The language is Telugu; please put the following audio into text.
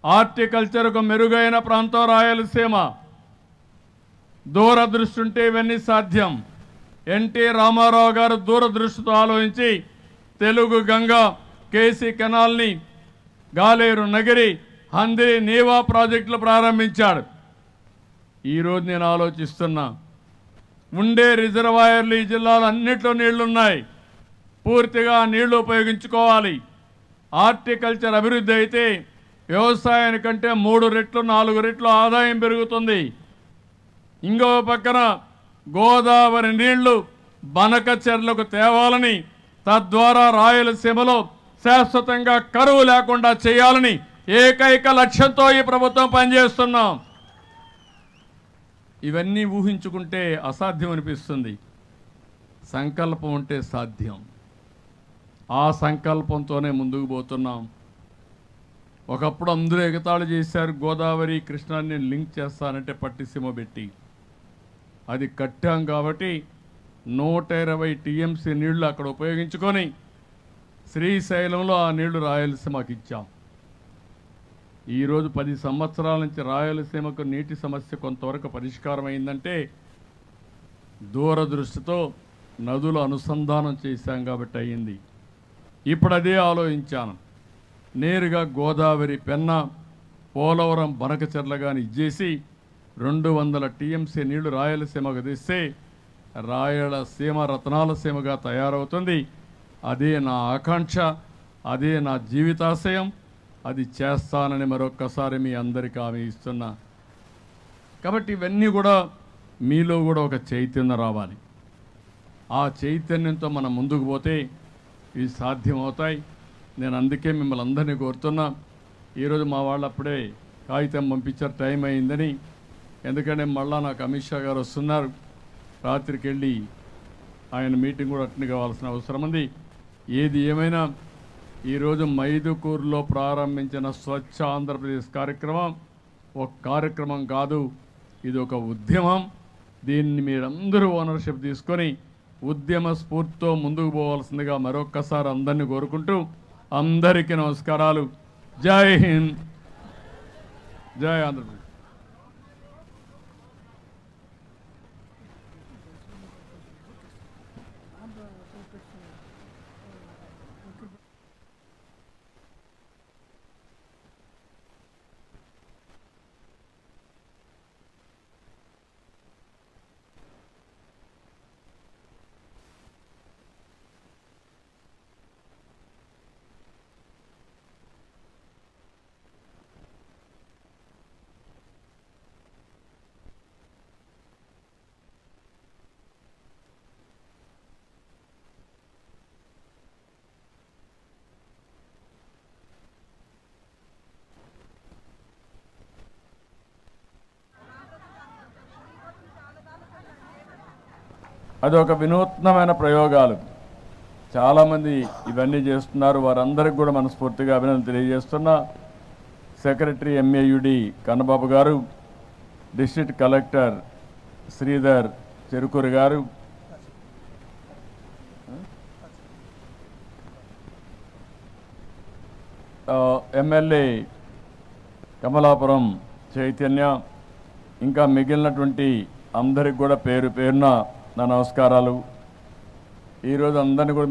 హార్టికల్చర్కు మెరుగైన ప్రాంతం రాయలసీమ. దూరదృష్టి ఉంటే ఇవన్నీ సాధ్యం. ఎన్టీ రామారావు గారు దూరదృష్టితో ఆలోచించి తెలుగు గంగ, కేసీ కెనాల్ని, గాలేరు నగిరి, హంద్రి, నీవా ప్రాజెక్టులు ప్రారంభించాడు. ఈరోజు నేను ఆలోచిస్తున్నా, ఉండే రిజర్వాయర్లు ఈ జిల్లాలో అన్నిట్లో నీళ్లున్నాయి, పూర్తిగా నీళ్లు ఉపయోగించుకోవాలి. హార్టికల్చర్ అభివృద్ధి అయితే వ్యవసాయానికంటే 3 రెట్లు 4 రెట్లు ఆదాయం పెరుగుతుంది. ఇంకో పక్కన గోదావరి నీళ్లు బనకచెర్లకు తేవాలని, తద్వారా రాయలసీమలో శాశ్వతంగా కరువు లేకుండా చేయాలని ఏకైక లక్ష్యంతో ఈ ప్రభుత్వం పనిచేస్తున్నాం. ఇవన్నీ ఊహించుకుంటే అసాధ్యం అనిపిస్తుంది. సంకల్పం ఉంటే సాధ్యం. ఆ సంకల్పంతోనే ముందుకు పోతున్నాం. ఒకప్పుడు అందరూ ఎగతాళి చేశారు, గోదావరి కృష్ణాన్ని లింక్ చేస్తానంటే పట్టిసీమ పెట్టి. అది కట్టాం కాబట్టి 120 టీఎంసీ నీళ్లు అక్కడ ఉపయోగించుకొని శ్రీశైలంలో ఆ నీళ్లు రాయలసీమకి ఇచ్చాం. ఈరోజు 10 సంవత్సరాల నుంచి రాయలసీమకు నీటి సమస్య కొంతవరకు పరిష్కారం అయిందంటే దూరదృష్టితో నదులు అనుసంధానం చేశాం కాబట్టి అయింది. ఇప్పుడు అదే ఆలోచించాను, నేరుగా గోదావరి, పెన్నా, పోలవరం, బనకచెర్ల కానీ ఇచ్చేసి 200 టీఎంసీ నీళ్లు రాయలసీమకు తెస్తే రాయలసీమ రత్నాలసీమగా తయారవుతుంది. అదే నా ఆకాంక్ష, అదే నా జీవితాశయం. అది చేస్తానని మరొక్కసారి మీ అందరికీ హామీ ఇస్తున్నా. కాబట్టి ఇవన్నీ కూడా మీలో కూడా ఒక చైతన్యం రావాలి. ఆ చైతన్యంతో మనం ముందుకు పోతే ఇవి సాధ్యమవుతాయి. నేను అందుకే మిమ్మల్ని అందరినీ కోరుతున్నా. ఈరోజు మా వాళ్ళు అప్పుడే కాగితం పంపించారు, టైం అయిందని. ఎందుకంటే మళ్ళా నాకు అమిత్ షా గారు వస్తున్నారు, రాత్రికి వెళ్ళి ఆయన మీటింగ్ కూడా అటెండ్ కావాల్సిన అవసరం ఉంది. ఏది ఏమైనా ఈరోజు మైదుకూరులో ప్రారంభించిన స్వచ్ఛ ఆంధ్రప్రదేశ్ కార్యక్రమం ఒక కార్యక్రమం కాదు, ఇది ఒక ఉద్యమం. దీన్ని మీరందరూ ఓనర్షిప్ తీసుకొని ఉద్యమ స్ఫూర్తితో ముందుకు పోవాల్సిందిగా మరొక్కసారి అందరినీ కోరుకుంటూ అందరికీ నమస్కారాలు. జై హింద్, జై ఆంధ్రప్రదేశ్. అదొక వినూత్నమైన ప్రయోగాలు. చాలామంది ఇవన్నీ చేస్తున్నారు. వారందరికీ కూడా మనస్ఫూర్తిగా అభినందనలు తెలియజేస్తున్నా. సెక్రటరీ ఎంఏయుడి కన్నబాబు గారు, డిస్ట్రిక్ట్ కలెక్టర్ శ్రీధర్ చెరుకూరి గారు, ఎమ్మెల్యే కమలాపురం చైతన్య, ఇంకా మిగిలినటువంటి అందరికి కూడా పేరు పేరున నా నమస్కారాలు. ఈరోజు అందరినీ కూడా